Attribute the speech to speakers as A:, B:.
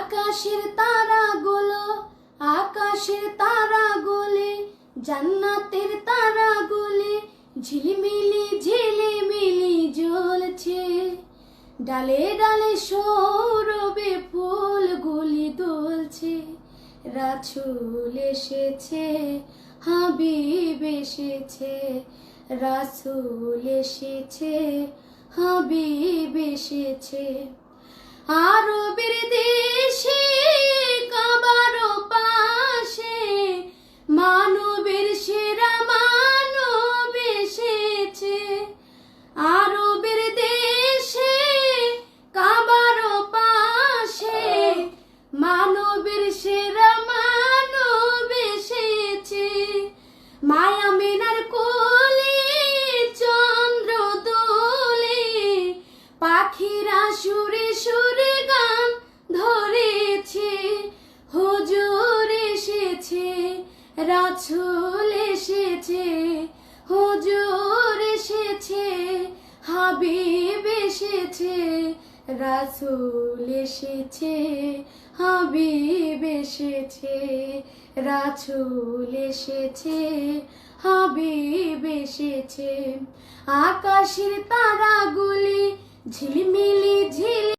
A: আকাশের তারাগুলো জান্নাতের তারাগুলি ঝিলিমিলি ঝিলিমিলি জ্বলছে। ডালে ডালে সৌরভে ফুলগুলি দুলছে। রাসূল এসেছে, হাবিব এসেছে, রাসূল এসেছে, হাবিব এসেছে। আরবের দেশে কাবার পাশে মানবের সেরা মানব এসেছে। আরবের দেশে কাবার পাশে মানবের সেরা মানব এসেছে। মায়া মেনার কোলে চন্দ্র দোলে, পাখিরা সুরে সুরে গান ধরেছে। হুজুর এসেছে, রাসূল এসেছে, হুজুর এসেছে, হাবিব এসেছে, রাসূল এসেছে, হাবিব এসেছে, রাসূল এসেছে, হাবিব এসেছে। আকাশের তারাগুলি ঝিলিমিলি ঝিলি